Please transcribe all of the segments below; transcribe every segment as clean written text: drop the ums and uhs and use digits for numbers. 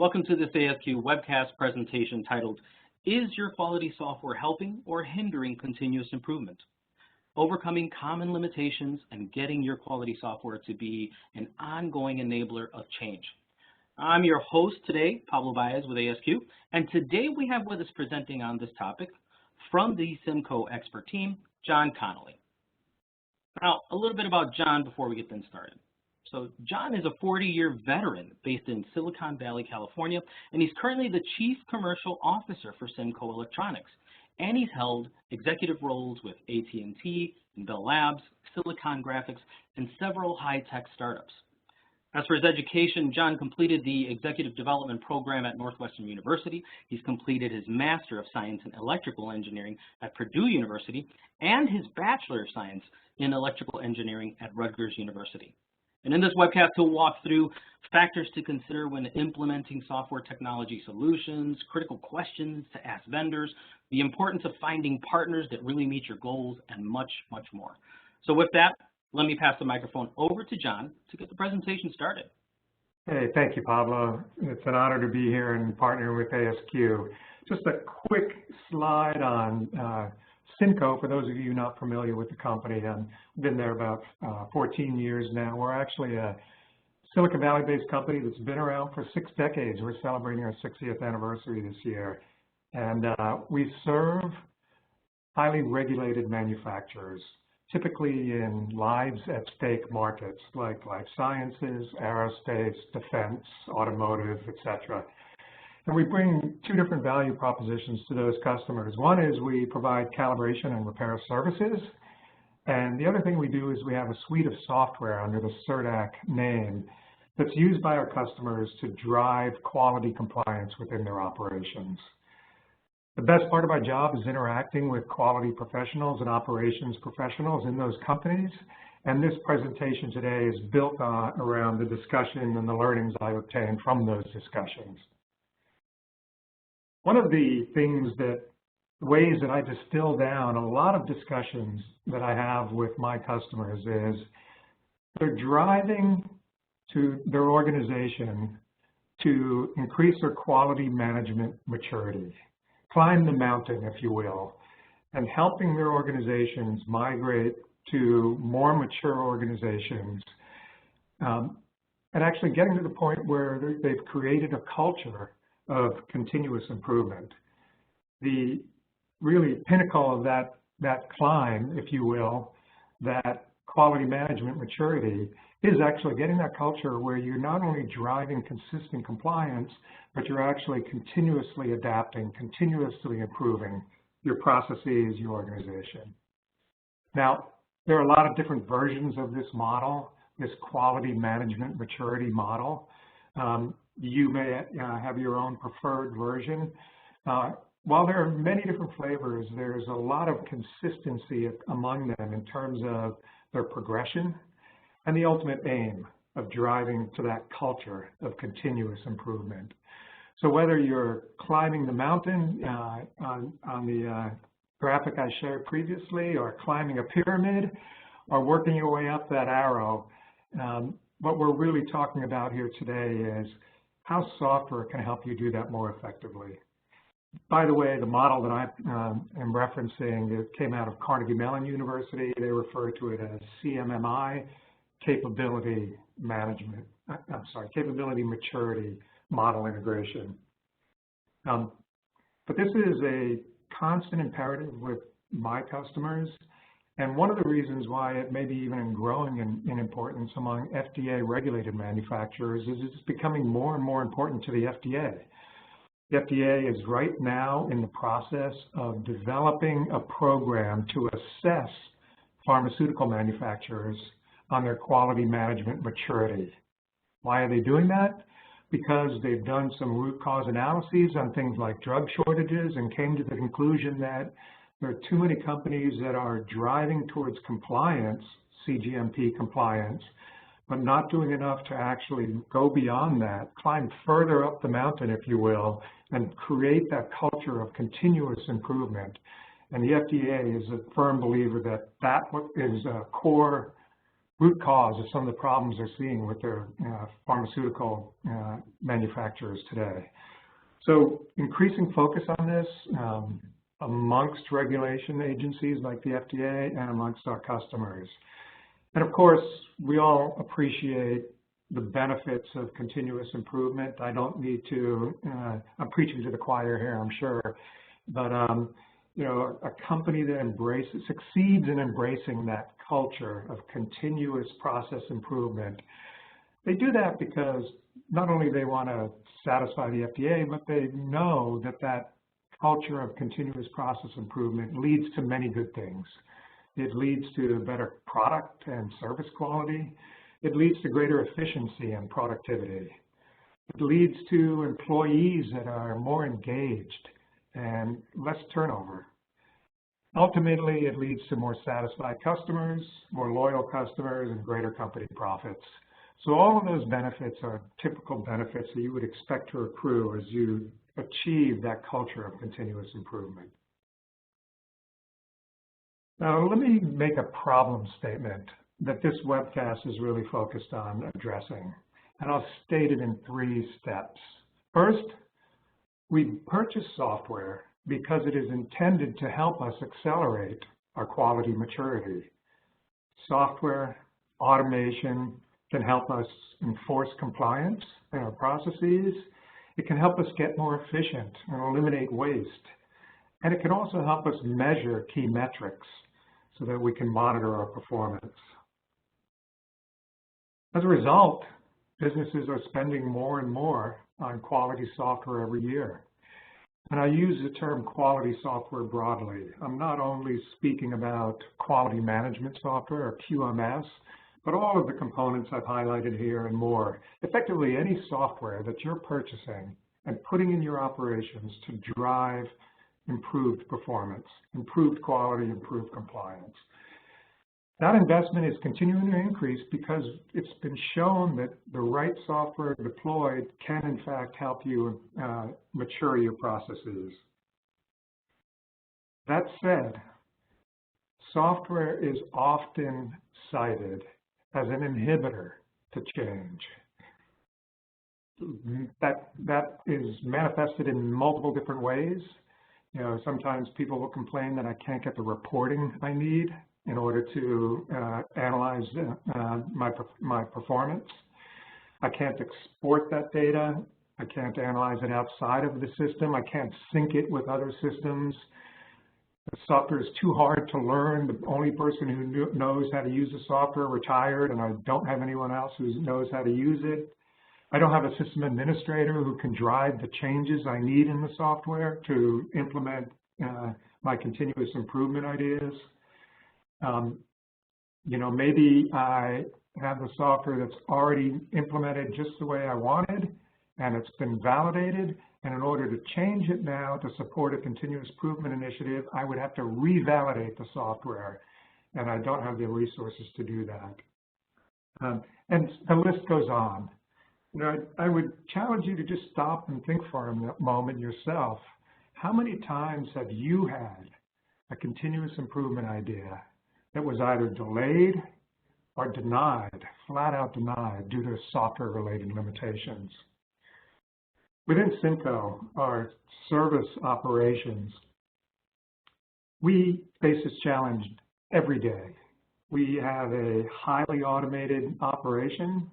Welcome to this ASQ webcast presentation titled, Is Your Quality Software Helping or Hindering Continuous Improvement? Overcoming common limitations and getting your quality software to be an ongoing enabler of change. I'm your host today, Pablo Baez with ASQ, and today we have with us presenting on this topic from the SIMCO expert team, John Connolly. Now, a little bit about John before we get things started. So John is a 40-year veteran based in Silicon Valley, California, and he's currently the Chief Commercial Officer for SIMCO Electronics. And he's held executive roles with AT&T, Bell Labs, Silicon Graphics, and several high-tech startups. As for his education, John completed the Executive Development Program at Northwestern University. He's completed his Master of Science in Electrical Engineering at Purdue University and his Bachelor of Science in Electrical Engineering at Rutgers University. And in this webcast, he'll walk through factors to consider when implementing software technology solutions, critical questions to ask vendors, the importance of finding partners that really meet your goals, and much, much more. So with that, let me pass the microphone over to John to get the presentation started. Hey, thank you, Pablo. It's an honor to be here and partner with ASQ. Just a quick slide on SIMCO, for those of you not familiar with the company. I've been there about 14 years now. We're actually a Silicon Valley-based company that's been around for 6 decades. We're celebrating our 60th anniversary this year. And we serve highly regulated manufacturers, typically in lives at stake markets like life sciences, aerospace, defense, automotive, etc. And we bring 2 different value propositions to those customers. One is we provide calibration and repair services. And the other thing we do is we have a suite of software under the CERDAC name that's used by our customers to drive quality compliance within their operations. The best part of our job is interacting with quality professionals and operations professionals in those companies. And this presentation today is built around the discussion and the learnings I obtained from those discussions. One of the ways that I distill down a lot of discussions that I have with my customers is they're driving to their organization to increase their quality management maturity, climb the mountain, if you will, and helping their organizations migrate to more mature organizations, and actually getting to the point where they've created a culture of continuous improvement. The really pinnacle of that climb, if you will, that quality management maturity, is actually getting that culture where you're not only driving consistent compliance, but you're actually continuously adapting, continuously improving your processes, your organization. Now, there are a lot of different versions of this model, this quality management maturity model. You may have your own preferred version. While there are many different flavors, there's a lot of consistency among them in terms of their progression and the ultimate aim of driving to that culture of continuous improvement. So whether you're climbing the mountain on the graphic I shared previously, or climbing a pyramid, or working your way up that arrow, what we're really talking about here today is how software can help you do that more effectively. By the way, the model that I am referencing, it came out of Carnegie Mellon University. They refer to it as CMMI, Capability Maturity Model Integration. But this is a constant imperative with my customers. And one of the reasons why it may be even growing in importance among FDA-regulated manufacturers is it's becoming more and more important to the FDA. The FDA is right now in the process of developing a program to assess pharmaceutical manufacturers on their quality management maturity. Why are they doing that? Because they've done some root cause analyses on things like drug shortages and came to the conclusion that there are too many companies that are driving towards compliance, CGMP compliance, but not doing enough to actually go beyond that, climb further up the mountain, if you will, and create that culture of continuous improvement. And the FDA is a firm believer that that is a core root cause of some of the problems they're seeing with their pharmaceutical manufacturers today. So increasing focus on this amongst regulation agencies like the FDA and amongst our customers. And of course, we all appreciate the benefits of continuous improvement. I don't need to, I'm preaching to the choir here, I'm sure, but you know, a company that succeeds in embracing that culture of continuous process improvement, they do that because not only they want to satisfy the FDA, but they know that that culture of continuous process improvement leads to many good things. It leads to better product and service quality. It leads to greater efficiency and productivity. It leads to employees that are more engaged and less turnover. Ultimately, it leads to more satisfied customers, more loyal customers, and greater company profits. So all of those benefits are typical benefits that you would expect to accrue as you achieve that culture of continuous improvement. Now, let me make a problem statement that this webcast is really focused on addressing, and I'll state it in 3 steps. First, we purchase software because it is intended to help us accelerate our quality maturity. Software, automation can help us enforce compliance in our processes. It can help us get more efficient and eliminate waste. And it can also help us measure key metrics so that we can monitor our performance. As a result, businesses are spending more and more on quality software every year. And I use the term quality software broadly. I'm not only speaking about quality management software, or QMS, but all of the components I've highlighted here and more. Effectively, any software that you're purchasing and putting in your operations to drive improved performance, improved quality, improved compliance. That investment is continuing to increase because it's been shown that the right software deployed can, in fact, help you mature your processes. That said, software is often cited as an inhibitor to change. That is manifested in multiple different ways. You know, sometimes people will complain that I can't get the reporting I need in order to analyze my performance. I can't export that data. I can't analyze it outside of the system. I can't sync it with other systems. The software is too hard to learn. The only person who knows how to use the software retired, and I don't have anyone else who knows how to use it. I don't have a system administrator who can drive the changes I need in the software to implement my continuous improvement ideas. You know, maybe I have the software that's already implemented just the way I wanted, and it's been validated. And in order to change it now to support a continuous improvement initiative, I would have to revalidate the software, and I don't have the resources to do that. And the list goes on. You know, I would challenge you to just stop and think for a moment yourself. How many times have you had a continuous improvement idea that was either delayed or denied, flat out denied, due to software-related limitations? Within SIMCO, our service operations, we face this challenge every day. We have a highly automated operation,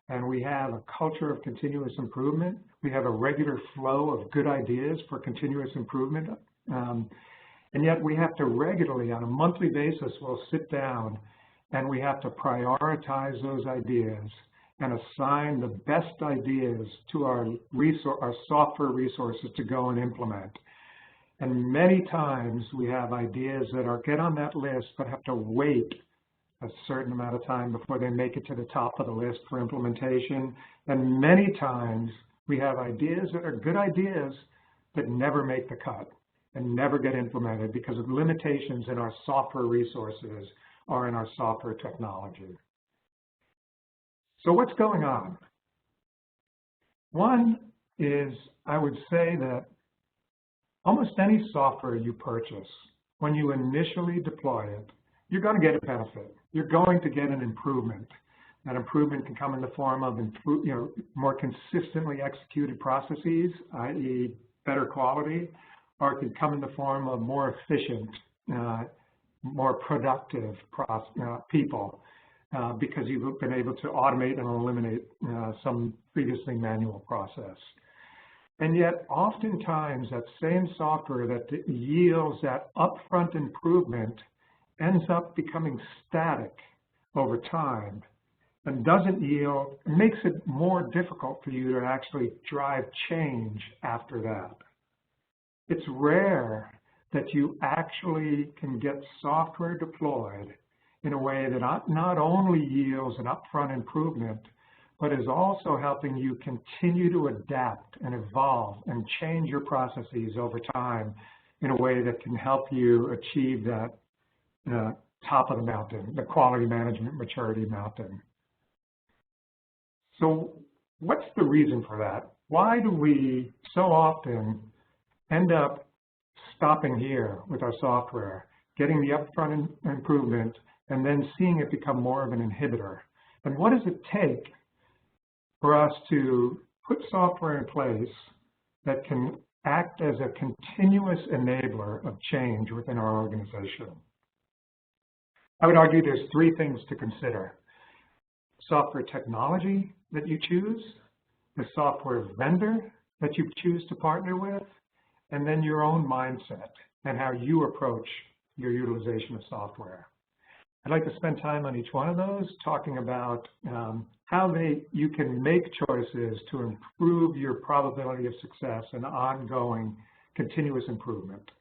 and we have a culture of continuous improvement. We have a regular flow of good ideas for continuous improvement. And yet we have to regularly, on a monthly basis, we'll sit down and we have to prioritize those ideas and assign the best ideas to our software resources to go and implement. And many times we have ideas that get on that list but have to wait a certain amount of time before they make it to the top of the list for implementation. And many times we have ideas that are good ideas that never make the cut and never get implemented because of limitations in our software resources or in our software technology. So what's going on? One is, I would say that almost any software you purchase, when you initially deploy it, you're going to get a benefit. you're going to get an improvement. That improvement can come in the form of more consistently executed processes, i.e. better quality, or it can come in the form of more efficient, more productive people, because you've been able to automate and eliminate some previously manual process. And yet, oftentimes, that same software that yields that upfront improvement ends up becoming static over time and doesn't yield, makes it more difficult for you to actually drive change after that. It's rare that you actually can get software deployed in a way that not only yields an upfront improvement, but is also helping you continue to adapt and evolve and change your processes over time in a way that can help you achieve that top of the mountain, the quality management maturity mountain. So what's the reason for that? Why do we so often end up stopping here with our software, getting the upfront improvement, and then seeing it become more of an inhibitor? And what does it take for us to put software in place that can act as a continuous enabler of change within our organization? I would argue there's three things to consider: software technology that you choose, the software vendor that you choose to partner with, and then your own mindset and how you approach your utilization of software. I'd like to spend time on each one of those, talking about how you can make choices to improve your probability of success and ongoing continuous improvement.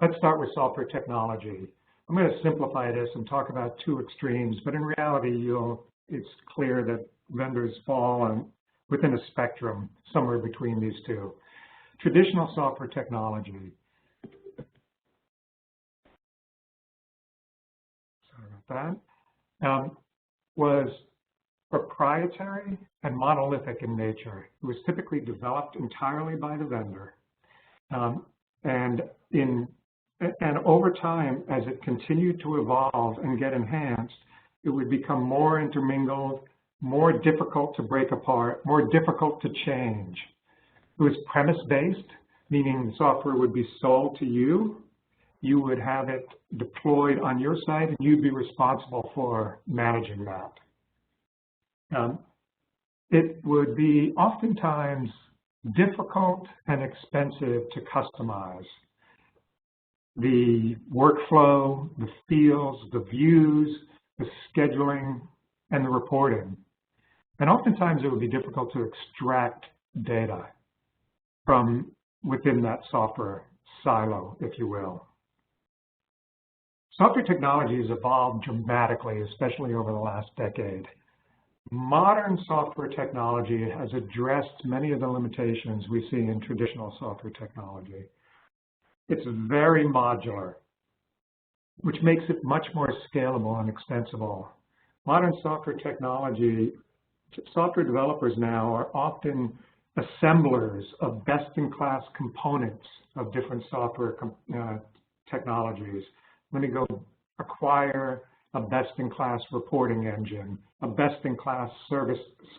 Let's start with software technology. I'm going to simplify this and talk about two extremes, but in reality, it's clear that vendors fall within a spectrum somewhere between these two. Traditional software technology. Sorry about that. Was proprietary and monolithic in nature. It was typically developed entirely by the vendor. And over time, as it continued to evolve and get enhanced, it would become more intermingled, more difficult to break apart, more difficult to change. It was premise-based, meaning the software would be sold to you. You would have it deployed on your site, and you'd be responsible for managing that. It would be oftentimes difficult and expensive to customize. The workflow, the fields, the views, the scheduling, and the reporting. And oftentimes it would be difficult to extract data from within that software silo, if you will. Software technology has evolved dramatically, especially over the last decade. Modern software technology has addressed many of the limitations we see in traditional software technology. It's very modular, which makes it much more scalable and extensible. Modern software technology, software developers now are often assemblers of best-in-class components of different software technologies. Let me go acquire a best-in-class reporting engine, a best-in-class service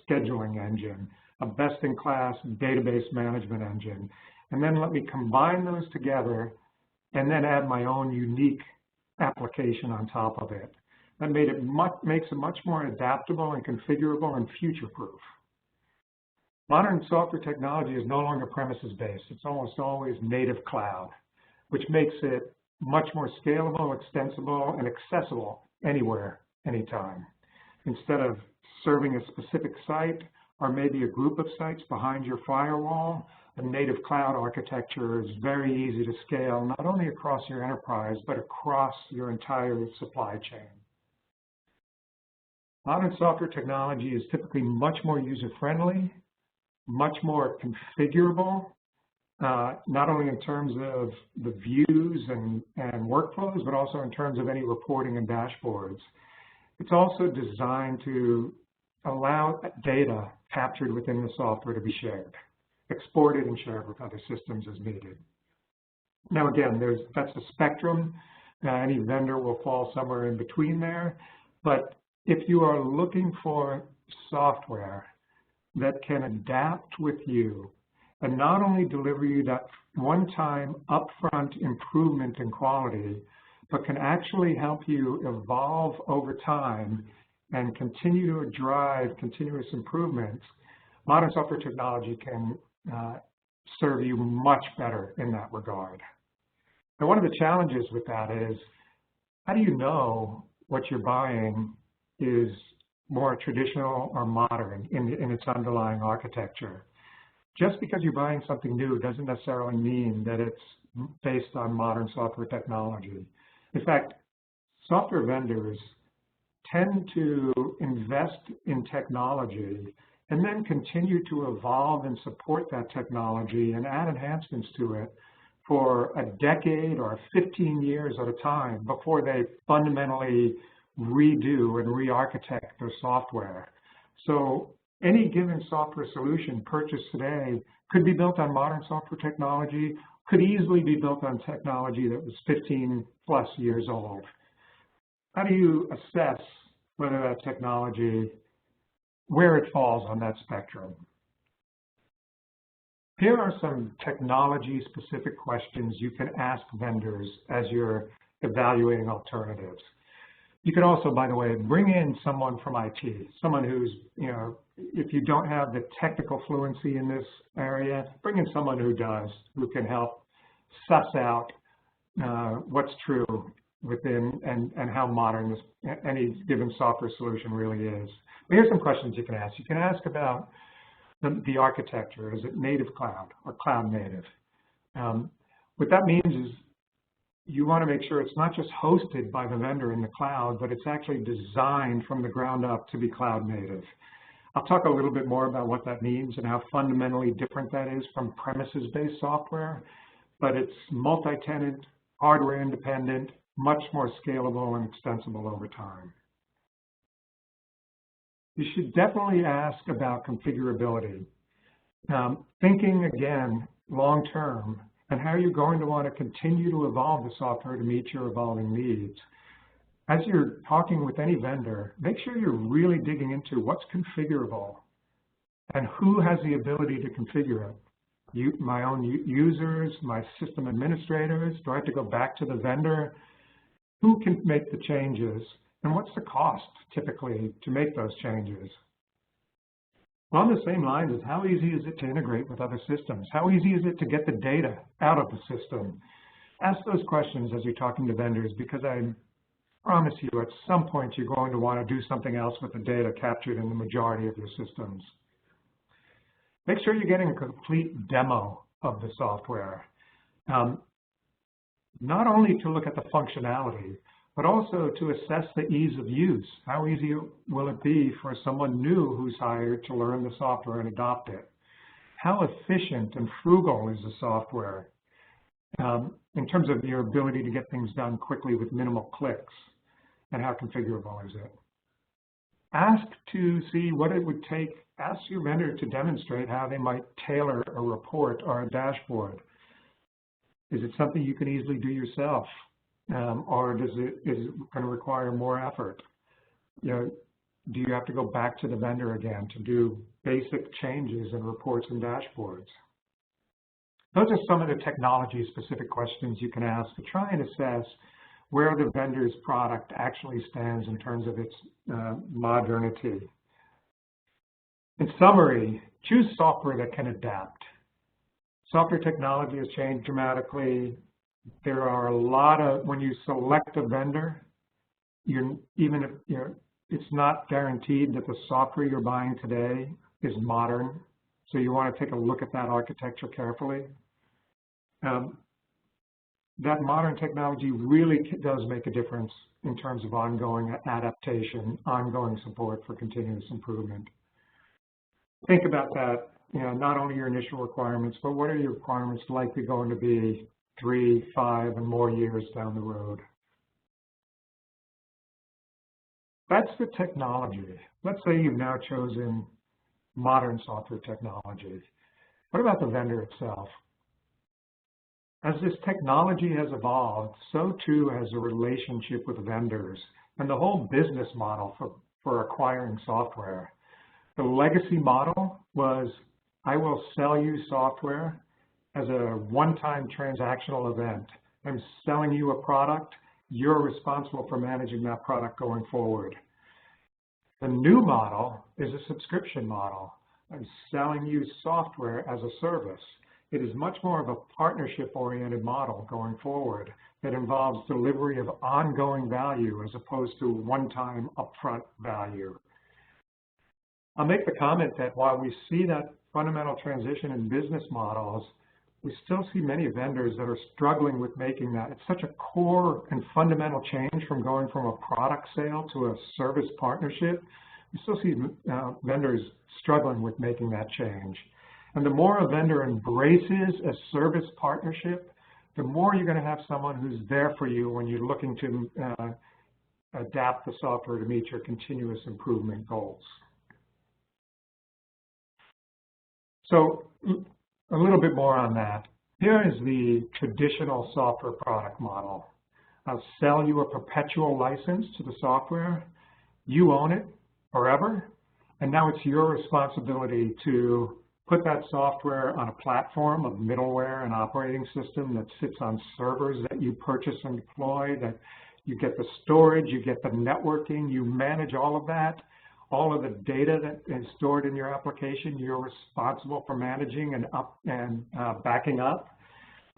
scheduling engine, a best-in-class database management engine, and then let me combine those together and then add my own unique application on top of it. That makes it much more adaptable and configurable and future-proof. Modern software technology is no longer premises-based. It's almost always native cloud, which makes it much more scalable, extensible, and accessible anywhere, anytime. Instead of serving a specific site or maybe a group of sites behind your firewall, a native cloud architecture is very easy to scale, not only across your enterprise, but across your entire supply chain. Modern software technology is typically much more user-friendly, much more configurable, not only in terms of the views and workflows, but also in terms of any reporting and dashboards. It's also designed to allow data captured within the software to be shared, exported and shared with other systems as needed. Now again, that's a spectrum. Any vendor will fall somewhere in between there. But if you are looking for software that can adapt with you and not only deliver you that one-time upfront improvement in quality, but can actually help you evolve over time and continue to drive continuous improvements, modern software technology can serve you much better in that regard. And one of the challenges with that is, how do you know what you're buying is more traditional or modern in its underlying architecture? Just because you're buying something new doesn't necessarily mean that it's based on modern software technology. In fact, software vendors tend to invest in technology and then continue to evolve and support that technology and add enhancements to it for a decade or 15 years at a time before they fundamentally redo and re-architect their software. So any given software solution purchased today could be built on modern software technology, could easily be built on technology that was 15 plus years old. How do you assess whether that technology, where it falls on that spectrum? Here are some technology-specific questions you can ask vendors as you're evaluating alternatives. You can also, by the way, bring in someone from IT, someone who's, if you don't have the technical fluency in this area, bring in someone who does, who can help suss out what's true within and how modern any given software solution really is. But here's some questions you can ask. You can ask about the architecture. Is it native cloud or cloud native? What that means is you want to make sure it's not just hosted by the vendor in the cloud, but it's actually designed from the ground up to be cloud native. I'll talk a little bit more about what that means and how fundamentally different that is from premises-based software, but it's multi-tenant, hardware independent, much more scalable and extensible over time. You should definitely ask about configurability. Thinking again, long-term, and how you're going to want to continue to evolve the software to meet your evolving needs. As you're talking with any vendor, make sure you're really digging into what's configurable and who has the ability to configure it. My own users, my system administrators, do I have to go back to the vendor? Who can make the changes? And what's the cost, typically, to make those changes? On the same lines as how easy is it to integrate with other systems? How easy is it to get the data out of the system? Ask those questions as you're talking to vendors, because I promise you at some point you're going to want to do something else with the data captured in the majority of your systems. Make sure you're getting a complete demo of the software. Not only to look at the functionality, but also to assess the ease of use. How easy will it be for someone new who's hired to learn the software and adopt it? How efficient and frugal is the software in terms of your ability to get things done quickly with minimal clicks? And how configurable is it? Ask to see what it would take. Ask your vendor to demonstrate how they might tailor a report or a dashboard. Is it something you can easily do yourself? Or is it going to require more effort? Do you have to go back to the vendor again to do basic changes in reports and dashboards? Those are some of the technology-specific questions you can ask to try and assess where the vendor's product actually stands in terms of its modernity. In summary, choose software that can adapt. Software technology has changed dramatically. There are a lot of, when you select a vendor, even if it's not guaranteed that the software you're buying today is modern. So you want to take a look at that architecture carefully. That modern technology really does make a difference in terms of ongoing adaptation, ongoing support for continuous improvement. Think about that, not only your initial requirements, but what are your requirements likely going to be 3, 5, and more years down the road? That's the technology. Let's say you've now chosen modern software technology. What about the vendor itself? As this technology has evolved, so too has the relationship with vendors and the whole business model for acquiring software. The legacy model was, I will sell you software as a one-time transactional event. I'm selling you a product. You're responsible for managing that product going forward. The new model is a subscription model. I'm selling you software as a service. It is much more of a partnership-oriented model going forward that involves delivery of ongoing value as opposed to one-time upfront value. I'll make the comment that while we see that fundamental transition in business models, we still see many vendors that are struggling with making that. It's such a core and fundamental change from going from a product sale to a service partnership. We still see vendors struggling with making that change. And the more a vendor embraces a service partnership, the more you're going to have someone who's there for you when you're looking to adapt the software to meet your continuous improvement goals. So a little bit more on that. Here is the traditional software product model. I'll sell you a perpetual license to the software. You own it forever. And now it's your responsibility to put that software on a platform of middleware and operating system that sits on servers that you purchase and deploy, that you get the storage, you get the networking, you manage all of that. All of the data that is stored in your application, you're responsible for managing and backing up.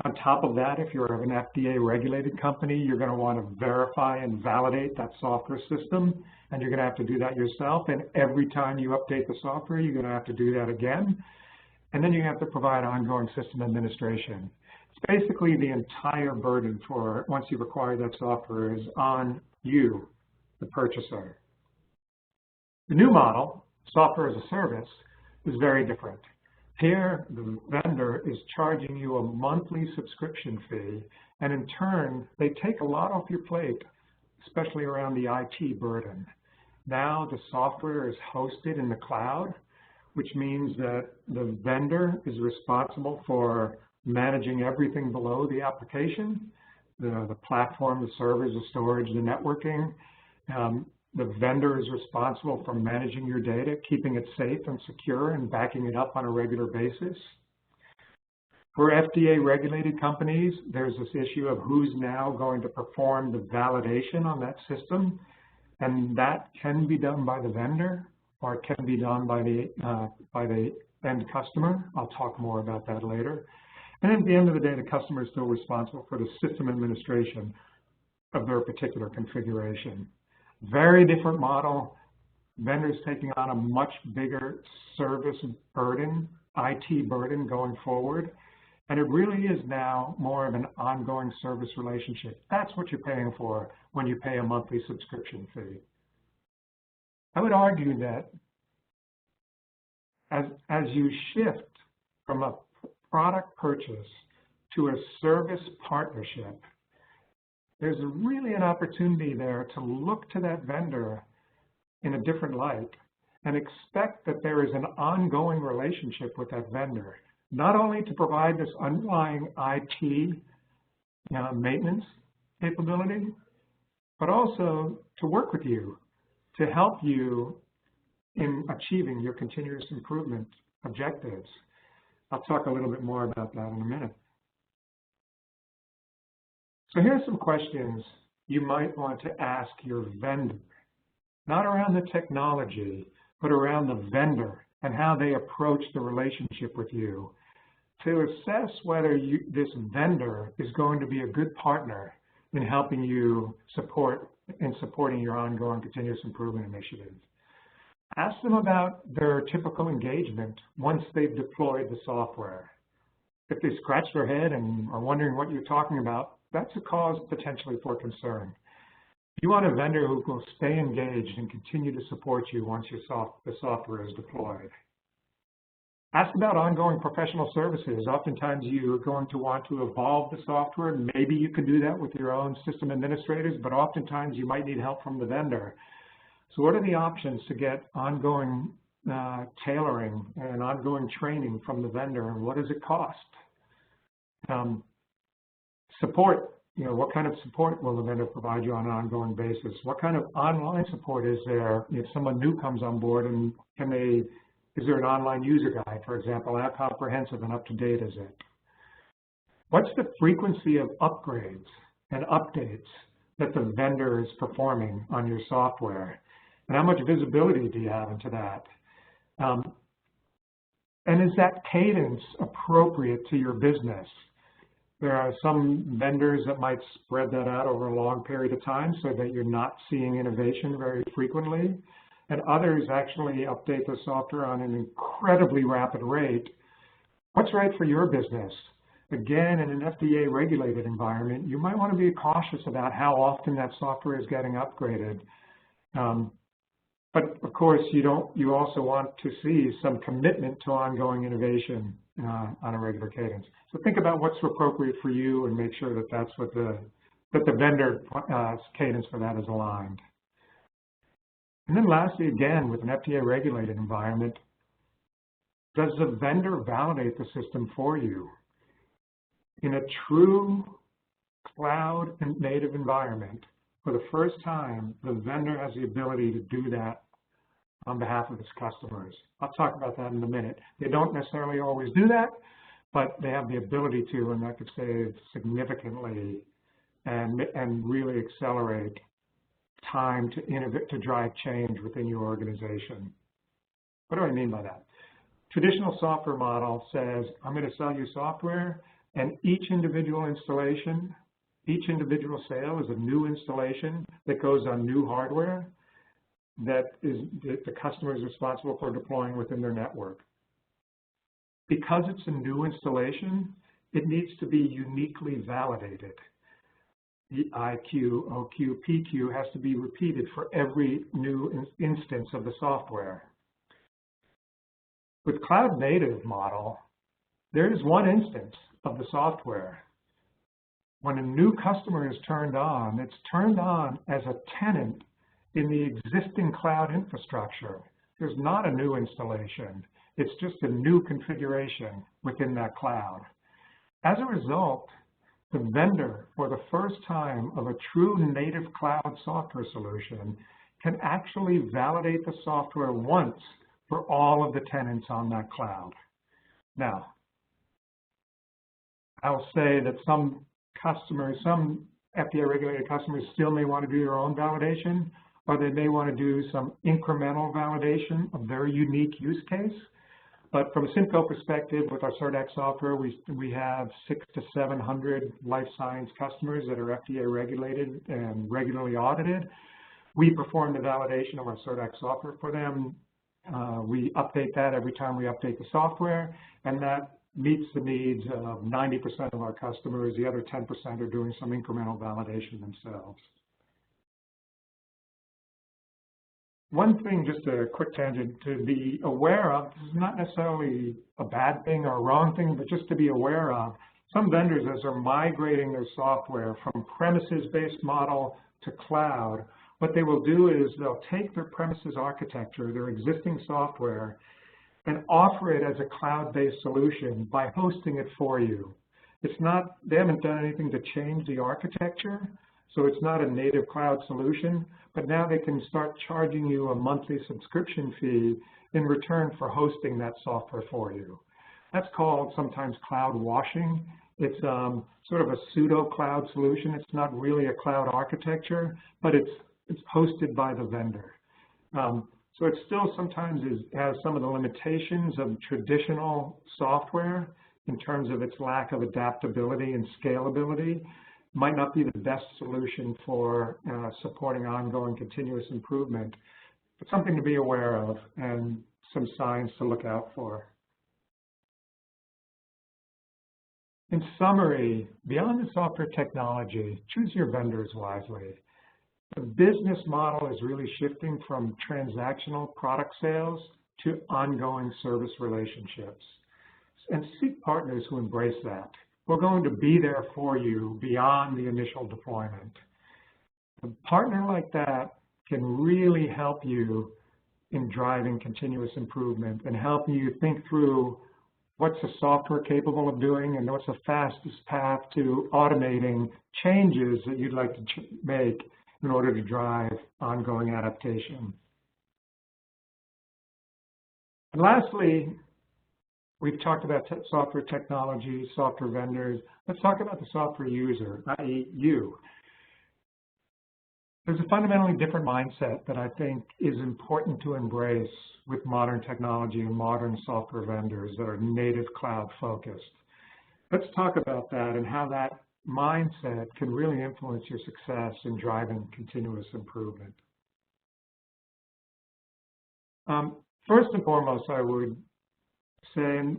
On top of that, if you're an FDA-regulated company, you're going to want to verify and validate that software system, and you're going to have to do that yourself. And every time you update the software, you're going to have to do that again. And then you have to provide ongoing system administration. It's basically the entire burden for, once you've acquired that software, is on you, the purchaser. The new model, software as a service, is very different. Here, the vendor is charging you a monthly subscription fee, and in turn, they take a lot off your plate, especially around the IT burden. Now, the software is hosted in the cloud, which means that the vendor is responsible for managing everything below the application, the platform, the servers, the storage, the networking. The vendor is responsible for managing your data, keeping it safe and secure, and backing it up on a regular basis. For FDA-regulated companies, there's this issue of who's now going to perform the validation on that system, and that can be done by the vendor, or it can be done by the end customer. I'll talk more about that later. And at the end of the day, the customer is still responsible for the system administration of their particular configuration. Very different model. Vendors taking on a much bigger service burden, IT burden going forward. And it really is now more of an ongoing service relationship. That's what you're paying for when you pay a monthly subscription fee. I would argue that as you shift from a product purchase to a service partnership, there's really an opportunity there to look to that vendor in a different light and expect that there is an ongoing relationship with that vendor, not only to provide this underlying IT maintenance capability, but also to work with you to help you in achieving your continuous improvement objectives. I'll talk a little bit more about that in a minute. So here's some questions you might want to ask your vendor, not around the technology, but around the vendor and how they approach the relationship with you, to assess whether this vendor is going to be a good partner in helping you supporting your ongoing continuous improvement initiatives. Ask them about their typical engagement once they've deployed the software. If they scratch their head and are wondering what you're talking about, that's a cause potentially for concern. You want a vendor who will stay engaged and continue to support you once the software is deployed. Ask about ongoing professional services. Oftentimes you are going to want to evolve the software. Maybe you can do that with your own system administrators, but oftentimes you might need help from the vendor. So what are the options to get ongoing tailoring and ongoing training from the vendor, and what does it cost? Support, what kind of support will the vendor provide you on an ongoing basis? What kind of online support is there if someone new comes on board, and is there an online user guide, for example? How comprehensive and up-to-date is it? What's the frequency of upgrades and updates that the vendor is performing on your software? And how much visibility do you have into that? And is that cadence appropriate to your business? There are some vendors that might spread that out over a long period of time so that you're not seeing innovation very frequently. And others actually update the software on an incredibly rapid rate. What's right for your business? Again, in an FDA-regulated environment, you might want to be cautious about how often that software is getting upgraded. But of course, you also want to see some commitment to ongoing innovation on a regular cadence. So think about what's appropriate for you and make sure that that's what the vendor cadence for that is aligned. And then lastly, again, with an FDA-regulated environment, does the vendor validate the system for you? In a true cloud and native environment, for the first time, the vendor has the ability to do that on behalf of its customers. I'll talk about that in a minute. They don't necessarily always do that, but they have the ability to, and that could save significantly and really accelerate time to innovate, to drive change within your organization. What do I mean by that? Traditional software model says, I'm going to sell you software, and each individual installation, each individual sale is a new installation that goes on new hardware that the customer is responsible for deploying within their network. Because it's a new installation, it needs to be uniquely validated. The IQ, OQ, PQ has to be repeated for every new instance of the software. With cloud native model, there is one instance of the software. When a new customer is turned on, it's turned on as a tenant in the existing cloud infrastructure. There's not a new installation. It's just a new configuration within that cloud. As a result, the vendor, for the first time of a true native cloud software solution, can actually validate the software once for all of the tenants on that cloud. Now, I'll say that some customers, some FDA-regulated customers still may want to do their own validation, or they may want to do some incremental validation, a very unique use case. But from a SIMCO perspective, with our CertX software, we have 600 to 700 life science customers that are FDA regulated and regularly audited. We perform the validation of our CertX software for them. We update that every time we update the software, and that meets the needs of 90% of our customers. The other 10% are doing some incremental validation themselves. One thing, just a quick tangent to be aware of, this is not necessarily a bad thing or a wrong thing, but just to be aware of, some vendors, as they're migrating their software from premises-based model to cloud, what they will do is they'll take their premises architecture, their existing software, and offer it as a cloud-based solution by hosting it for you. It's not, they haven't done anything to change the architecture, so it's not a native cloud solution, but now they can start charging you a monthly subscription fee in return for hosting that software for you. That's called sometimes cloud washing. It's sort of a pseudo cloud solution. It's not really a cloud architecture, but it's hosted by the vendor. So it still sometimes has some of the limitations of traditional software in terms of its lack of adaptability and scalability. Might not be the best solution for supporting ongoing continuous improvement, but something to be aware of and some signs to look out for. In summary, beyond the software technology, choose your vendors wisely. The business model is really shifting from transactional product sales to ongoing service relationships. And seek partners who embrace that. We're going to be there for you beyond the initial deployment. A partner like that can really help you in driving continuous improvement and help you think through what's the software capable of doing, and what's the fastest path to automating changes that you'd like to make in order to drive ongoing adaptation. And lastly, we've talked about software technology, software vendors. Let's talk about the software user, i.e. you. There's a fundamentally different mindset that I think is important to embrace with modern technology and modern software vendors that are native cloud focused. Let's talk about that and how that mindset can really influence your success in driving continuous improvement. First and foremost, I would say, and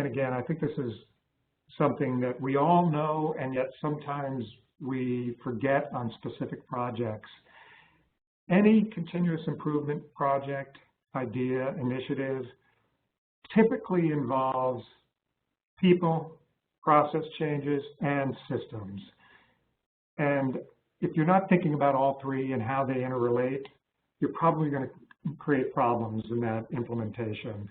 again, I think this is something that we all know, and yet sometimes we forget on specific projects. Any continuous improvement project, idea, initiative typically involves people, process changes, and systems. And if you're not thinking about all three and how they interrelate, you're probably going to create problems in that implementation.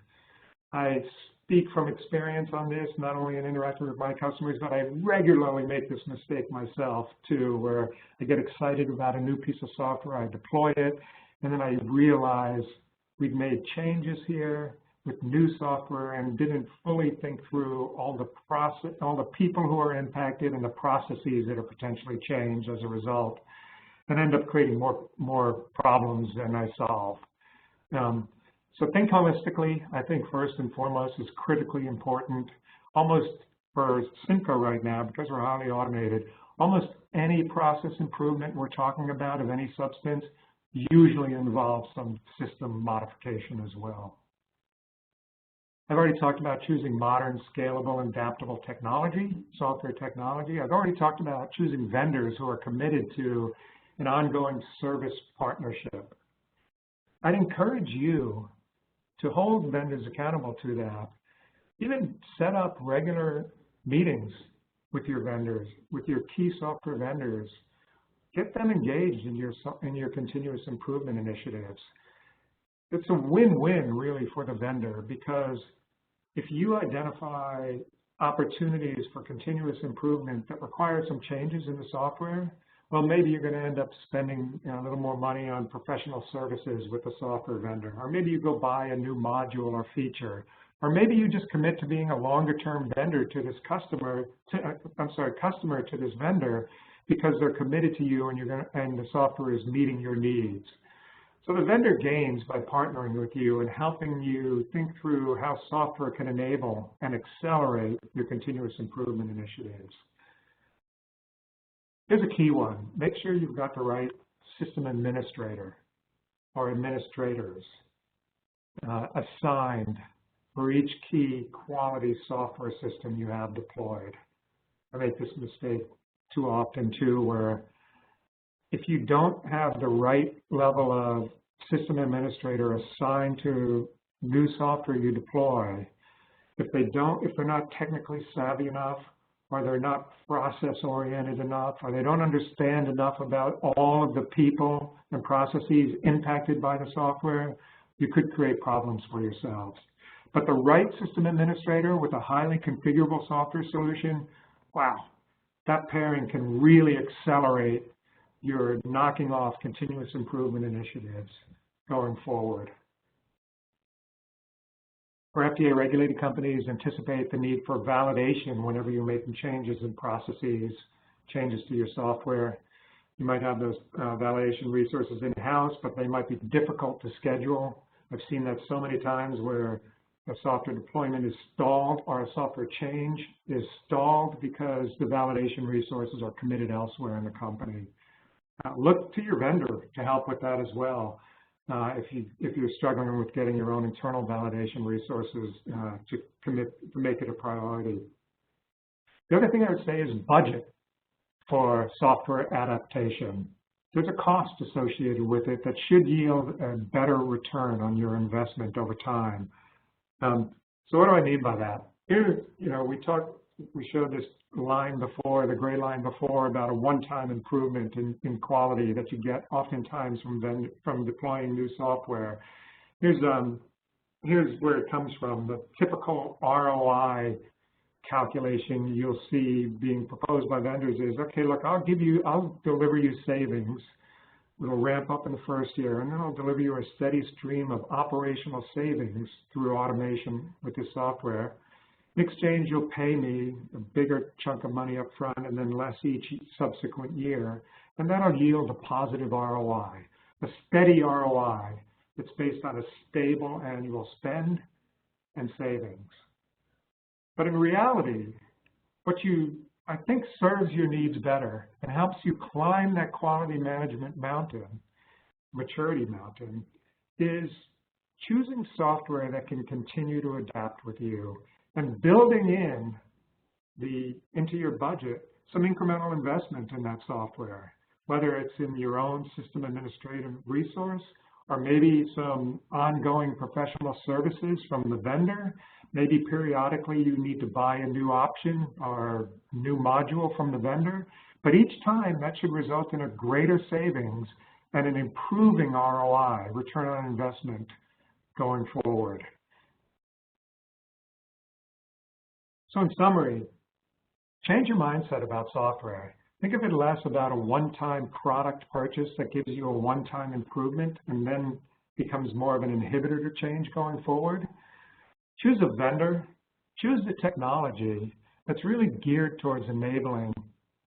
I speak from experience on this, not only in interacting with my customers, but I regularly make this mistake myself too, where I get excited about a new piece of software, I deploy it, and then I realize we've made changes here with new software and didn't fully think through all the people who are impacted and the processes that are potentially changed as a result, and end up creating more problems than I solve. So think holistically. I think first and foremost is critically important. Almost for SIMCO right now, because we're highly automated, almost any process improvement we're talking about of any substance usually involves some system modification as well. I've already talked about choosing modern, scalable, and adaptable technology, software technology. I've already talked about choosing vendors who are committed to an ongoing service partnership. I'd encourage you to hold vendors accountable to that. Even set up regular meetings with your vendors, with your key software vendors. Get them engaged in your continuous improvement initiatives. It's a win-win really for the vendor, because if you identify opportunities for continuous improvement that require some changes in the software, well, maybe you're going to end up spending a little more money on professional services with a software vendor, or maybe you go buy a new module or feature, or maybe you just commit to being a longer-term vendor to this customer to this vendor, because they're committed to you and the software is meeting your needs. So the vendor gains by partnering with you and helping you think through how software can enable and accelerate your continuous improvement initiatives. Here's a key one. Make sure you've got the right system administrator or administrators assigned for each key quality software system you have deployed. I make this mistake too often too, where if you don't have the right level of system administrator assigned to new software you deploy, if they're not technically savvy enough, or they're not process-oriented enough, or they don't understand enough about all of the people and processes impacted by the software, you could create problems for yourselves. But the right system administrator with a highly configurable software solution, wow, that pairing can really accelerate your knocking off continuous improvement initiatives going forward. For FDA-regulated companies, anticipate the need for validation whenever you're making changes in processes, changes to your software. You might have those validation resources in-house, but they might be difficult to schedule. I've seen that so many times where a software deployment is stalled or a software change is stalled because the validation resources are committed elsewhere in the company. Look to your vendor to help with that as well. If you're struggling with getting your own internal validation resources to make it a priority. The other thing I would say is budget for software adaptation. There's a cost associated with it that should yield a better return on your investment over time. So what do I mean by that? Here, we showed this line before, the gray line before, about a one-time improvement in quality that you get oftentimes from deploying new software. Here's here's where it comes from. The typical ROI calculation you'll see being proposed by vendors is, okay, look, I'll deliver you savings. It'll ramp up in the first year, and then I'll deliver you a steady stream of operational savings through automation with this software. In exchange, you'll pay me a bigger chunk of money up front and then less each subsequent year, and that'll yield a positive ROI, a steady ROI that's based on a stable annual spend and savings. But in reality, what I think serves your needs better and helps you climb that quality management mountain, maturity mountain, is choosing software that can continue to adapt with you and building into your budget some incremental investment in that software, whether it's in your own system administrative resource or maybe some ongoing professional services from the vendor. Maybe periodically you need to buy a new option or new module from the vendor, but each time that should result in a greater savings and an improving ROI, return on investment, going forward. So in summary, change your mindset about software. Think of it less about a one-time product purchase that gives you a one-time improvement and then becomes more of an inhibitor to change going forward. Choose a vendor, choose the technology that's really geared towards enabling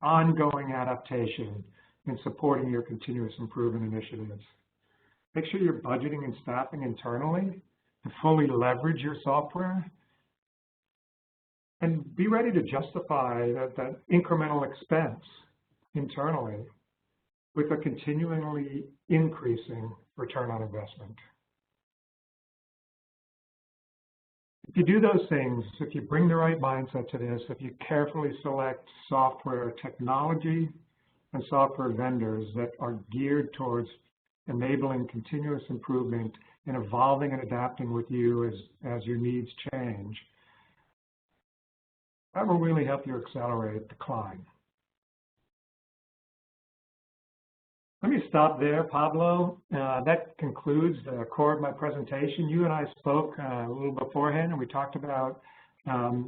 ongoing adaptation and supporting your continuous improvement initiatives. Make sure you're budgeting and staffing internally to fully leverage your software. And be ready to justify that incremental expense internally with a continually increasing return on investment. If you do those things, if you bring the right mindset to this, if you carefully select software technology and software vendors that are geared towards enabling continuous improvement and evolving and adapting with you as your needs change, that will really help you accelerate the climb. Let me stop there, Pablo. That concludes the core of my presentation. You and I spoke a little beforehand, and we talked about,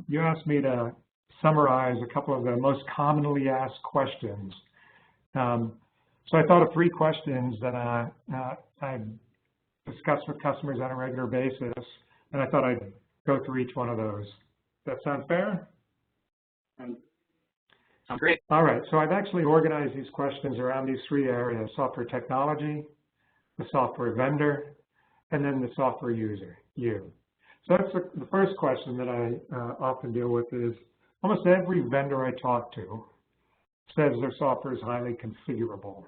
you asked me to summarize a couple of the most commonly asked questions. So I thought of 3 questions that I discuss with customers on a regular basis, and I thought I'd go through each one of those. Does that sound fair? Sounds great. All right, so I've actually organized these questions around these 3 areas: software technology, the software vendor, and then the software user, you. So that's the first question that I often deal with is, almost every vendor I talk to says their software is highly configurable.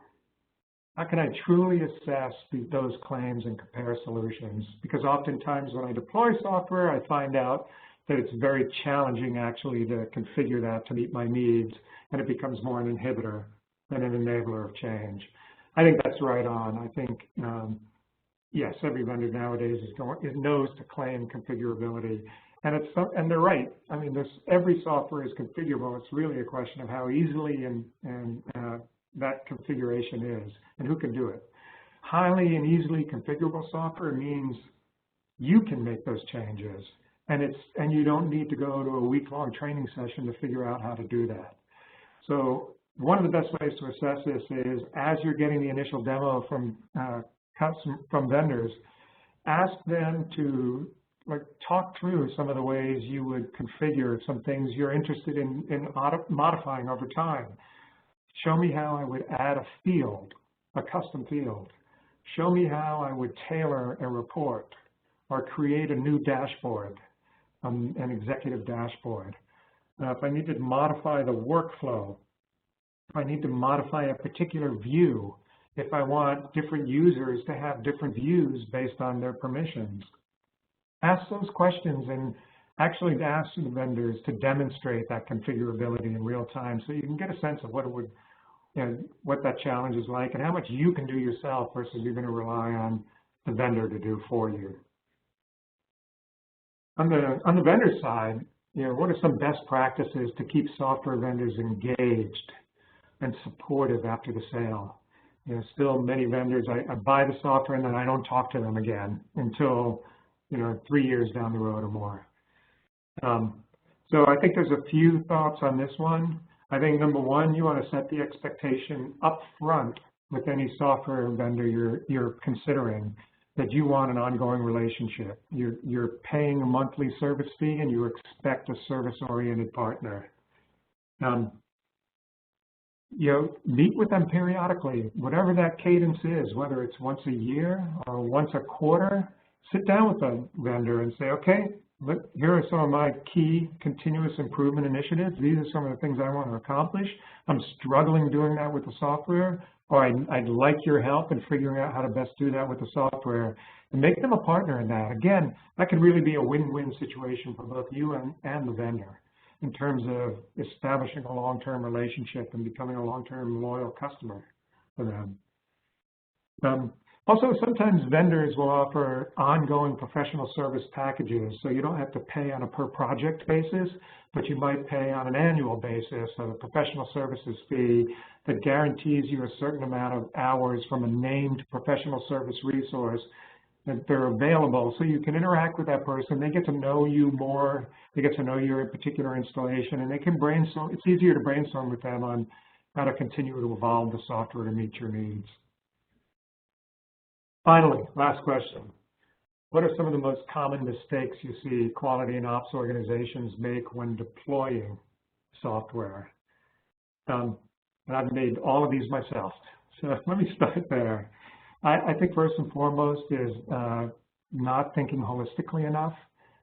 How can I truly assess those claims and compare solutions? Because oftentimes when I deploy software, I find out that it's very challenging actually to configure that to meet my needs, and it becomes more an inhibitor than an enabler of change. I think that's right on. I think, yes, every vendor nowadays knows to claim configurability, and they're right. I mean, every software is configurable. It's really a question of how easily and that configuration is, and who can do it. Highly and easily configurable software means you can make those changes. And you don't need to go to a week-long training session to figure out how to do that. So one of the best ways to assess this is, as you're getting the initial demo from vendors, ask them to talk through some of the ways you would configure some things you're interested in modifying over time. Show me how I would add a field, a custom field. Show me how I would tailor a report or create a new dashboard. An executive dashboard. If I need to modify the workflow, if I need to modify a particular view, if I want different users to have different views based on their permissions, ask those questions and actually ask the vendors to demonstrate that configurability in real time so you can get a sense of what that challenge is like and how much you can do yourself versus you're going to rely on the vendor to do for you. On the vendor side, what are some best practices to keep software vendors engaged and supportive after the sale? Still many vendors, I buy the software and then I don't talk to them again until 3 years down the road or more. So I think there's a few thoughts on this one. I think number one, you want to set the expectation up front with any software vendor you're considering that you want an ongoing relationship. You're paying a monthly service fee and you expect a service-oriented partner. Meet with them periodically, whatever that cadence is, whether it's once a year or once a quarter. Sit down with the vendor and say, okay, look, here are some of my key continuous improvement initiatives. These are some of the things I want to accomplish. I'm struggling doing that with the software, or I'd like your help in figuring out how to best do that with the software, and make them a partner in that. Again, that could really be a win-win situation for both you and the vendor in terms of establishing a long-term relationship and becoming a long-term loyal customer for them. Also, sometimes vendors will offer ongoing professional service packages, so you don't have to pay on a per project basis, but you might pay on an annual basis of a professional services fee that guarantees you a certain amount of hours from a named professional service resource that they're available, so you can interact with that person. They get to know you more, they get to know your particular installation, and they can brainstorm. It's easier to brainstorm with them on how to continue to evolve the software to meet your needs. Finally, last question. What are some of the most common mistakes you see quality and ops organizations make when deploying software? And I've made all of these myself, so let me start there. I think first and foremost is not thinking holistically enough,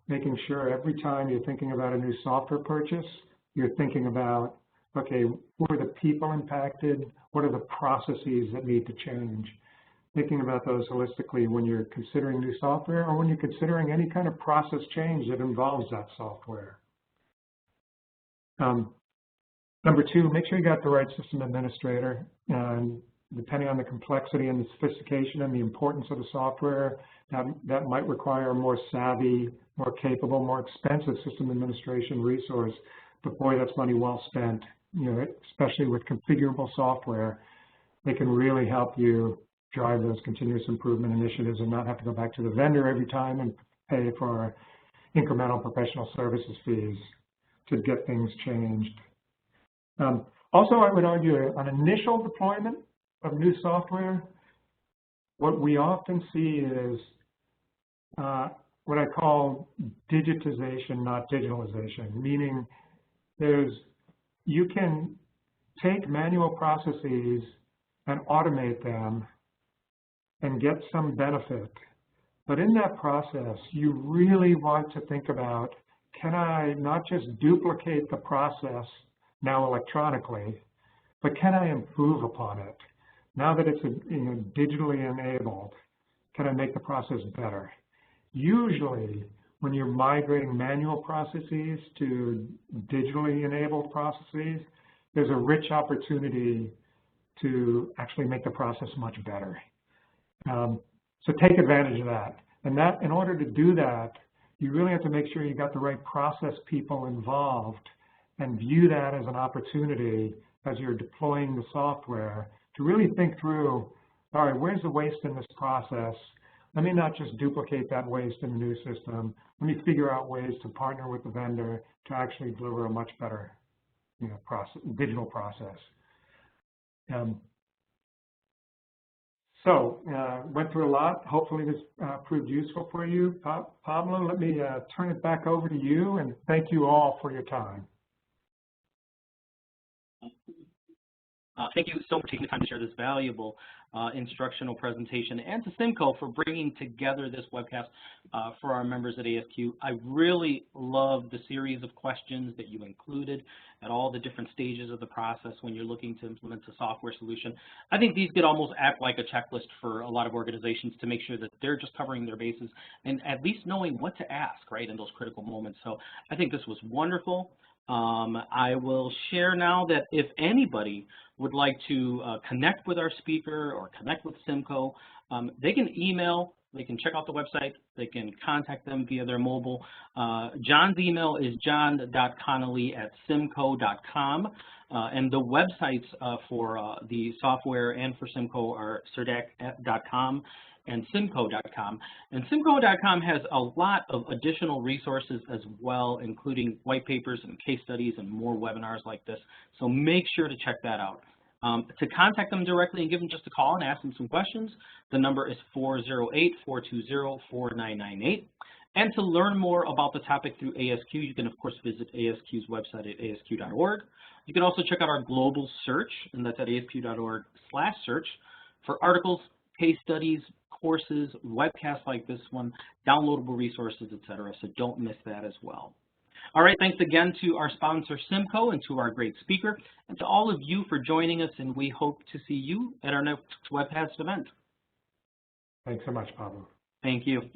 making sure every time you're thinking about a new software purchase, you're thinking about, okay, who are the people impacted? What are the processes that need to change? Thinking about those holistically when you're considering new software or when you're considering any kind of process change that involves that software. Number two, make sure you got the right system administrator. Depending on the complexity and the sophistication and the importance of the software, that might require a more savvy, more capable, more expensive system administration resource. But boy, that's money well spent. Especially with configurable software, they can really help you drive those continuous improvement initiatives and not have to go back to the vendor every time and pay for incremental professional services fees to get things changed. Also, I would argue an initial deployment of new software, what we often see is what I call digitization, not digitalization, meaning you can take manual processes and automate them and get some benefit. But in that process, you really want to think about, can I not just duplicate the process now electronically, but can I improve upon it? Now that it's digitally enabled, can I make the process better? Usually, when you're migrating manual processes to digitally enabled processes, there's a rich opportunity to actually make the process much better. So take advantage of that. And in order to do that, you really have to make sure you got the right process people involved and view that as an opportunity as you're deploying the software to really think through, all right, where's the waste in this process? Let me not just duplicate that waste in the new system. Let me figure out ways to partner with the vendor to actually deliver a much better digital process. Went through a lot. Hopefully this proved useful for you. Pablo, let me turn it back over to you, and thank you all for your time. Thank you so much for taking the time to share this valuable instructional presentation, and to SIMCO for bringing together this webcast for our members at ASQ. I really love the series of questions that you included at all the different stages of the process when you're looking to implement a software solution. I think these could almost act like a checklist for a lot of organizations to make sure that they're just covering their bases and at least knowing what to ask, right, in those critical moments. So I think this was wonderful. I will share now that if anybody would like to connect with our speaker or connect with SIMCO, they can email, they can check out the website, they can contact them via their mobile. John's email is john.connolly@simco.com, and the websites for the software and for SIMCO are cerdac.com and SIMCO.com. And SIMCO.com has a lot of additional resources as well, including white papers and case studies and more webinars like this. So make sure to check that out. To contact them directly and give them just a call and ask them some questions, the number is 408-420-4998. And to learn more about the topic through ASQ, you can, of course, visit ASQ's website at asq.org. You can also check out our global search, and that's at asq.org/search, for articles, case studies, courses, webcasts like this one, downloadable resources, etc. So don't miss that as well. All right, thanks again to our sponsor, SIMCO, and to our great speaker, and to all of you for joining us, and we hope to see you at our next Webcast event. Thanks so much, Pablo. Thank you.